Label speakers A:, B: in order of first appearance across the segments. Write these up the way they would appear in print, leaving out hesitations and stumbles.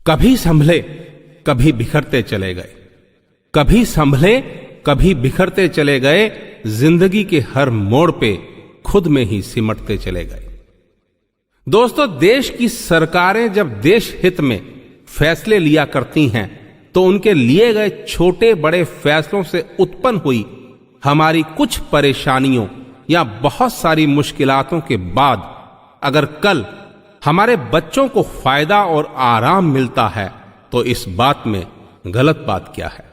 A: कभी संभले कभी बिखरते चले गए, कभी संभले कभी बिखरते चले गए, जिंदगी के हर मोड़ पे खुद में ही सिमटते चले गए। दोस्तों, देश की सरकारें जब देश हित में फैसले लिया करती हैं तो उनके लिए गए छोटे बड़े फैसलों से उत्पन्न हुई हमारी कुछ परेशानियों या बहुत सारी मुश्किलातों के बाद अगर कल हमारे बच्चों को फायदा और आराम मिलता है तो इस बात में गलत बात क्या है।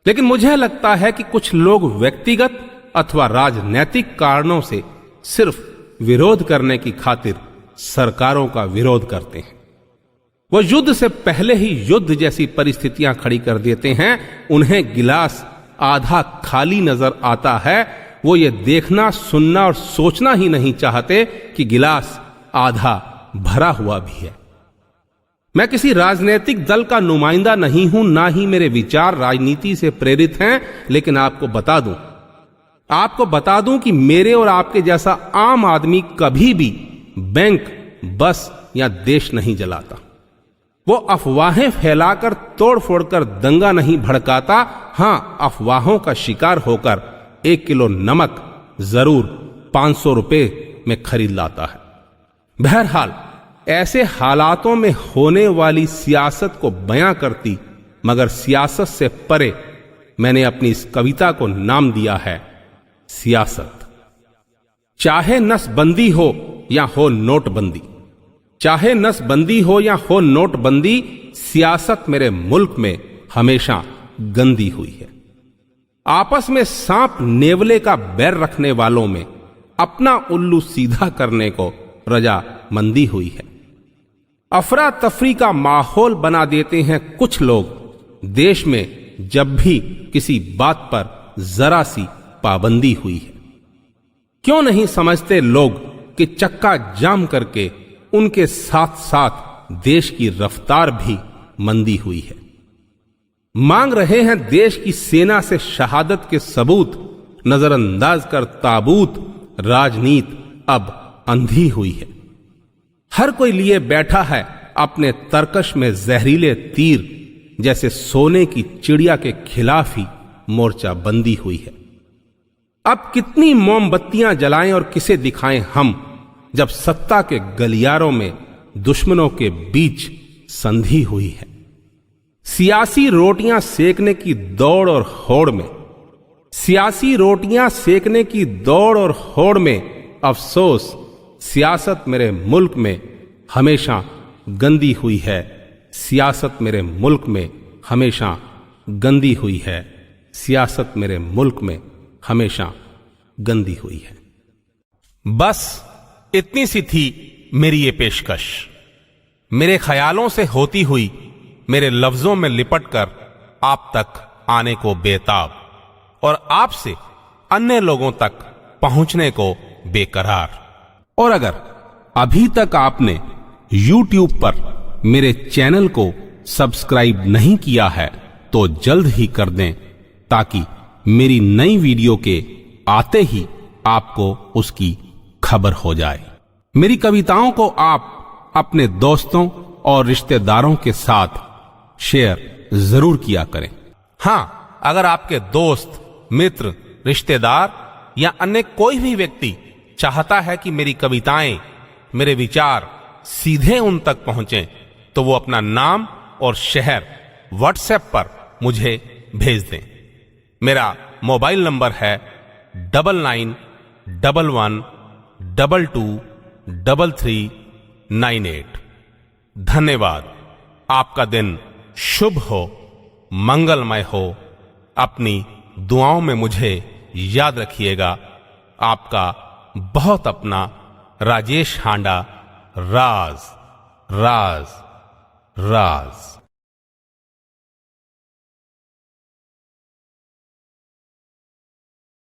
A: लेकिन मुझे लगता है कि कुछ लोग व्यक्तिगत अथवा राजनैतिक कारणों से सिर्फ विरोध करने की खातिर सरकारों का विरोध करते हैं। वो युद्ध से पहले ही युद्ध जैसी परिस्थितियां खड़ी कर देते हैं। उन्हें गिलास आधा खाली नजर आता है। वो ये देखना, सुनना और सोचना ही नहीं चाहते कि गिलास आधा भरा हुआ भी है। मैं किसी राजनीतिक दल का नुमाइंदा नहीं हूं, ना ही मेरे विचार राजनीति से प्रेरित हैं, लेकिन आपको बता दूं कि मेरे और आपके जैसा आम आदमी कभी भी बैंक, बस या देश नहीं जलाता। वो अफवाहें फैलाकर, तोड़ फोड़कर दंगा नहीं भड़काता। हां, अफवाहों का शिकार होकर 1 किलो नमक जरूर 500 रुपए में खरीद लाता है। बहरहाल, ऐसे हालातों में होने वाली सियासत को बयां करती मगर सियासत से परे मैंने अपनी इस कविता को नाम दिया है सियासत। चाहे नसबंदी हो या हो नोटबंदी, चाहे नसबंदी हो या हो नोटबंदी, सियासत मेरे मुल्क में हमेशा गंदी हुई है। आपस में सांप नेवले का बैर रखने वालों में अपना उल्लू सीधा करने को रजामंदी हुई है। अफरा तफरी का माहौल बना देते हैं कुछ लोग देश में जब भी किसी बात पर जरा सी पाबंदी हुई है। क्यों नहीं समझते लोग कि चक्का जाम करके उनके साथ साथ देश की रफ्तार भी मंदी हुई है। मांग रहे हैं देश की सेना से शहादत के सबूत, नजरअंदाज कर ताबूत, राजनीति अब अंधी हुई है। हर कोई लिए बैठा है अपने तरकश में जहरीले तीर, जैसे सोने की चिड़िया के खिलाफ ही मोर्चा बंदी हुई है। अब कितनी मोमबत्तियां जलाएं और किसे दिखाएं हम, जब सत्ता के गलियारों में दुश्मनों के बीच संधि हुई है। सियासी रोटियां सेकने की दौड़ और होड़ में, सियासी रोटियां सेकने की दौड़ और होड़ में अफसोस सियासत मेरे मुल्क में हमेशा गंदी हुई है। सियासत मेरे मुल्क में हमेशा गंदी हुई है। सियासत मेरे मुल्क में हमेशा गंदी हुई है। बस इतनी सी थी मेरी ये पेशकश, मेरे ख्यालों से होती हुई, मेरे लफ्जों में लिपटकर आप तक आने को बेताब, और आपसे अन्य लोगों तक पहुंचने को बेकरार। और अगर अभी तक आपने YouTube पर मेरे चैनल को सब्सक्राइब नहीं किया है तो जल्द ही कर दें, ताकि मेरी नई वीडियो के आते ही आपको उसकी खबर हो जाए। मेरी कविताओं को आप अपने दोस्तों और रिश्तेदारों के साथ शेयर जरूर किया करें। हां, अगर आपके दोस्त, मित्र, रिश्तेदार या अन्य कोई भी व्यक्ति चाहता है कि मेरी कविताएं, मेरे विचार सीधे उन तक पहुंचें, तो वो अपना नाम और शहर व्हाट्सएप पर मुझे भेज दें। मेरा मोबाइल नंबर है 9911223398। धन्यवाद। आपका दिन शुभ हो, मंगलमय हो। अपनी दुआओं में मुझे याद रखिएगा। आपका बहुत अपना राजेश हांडा। राज राज राज।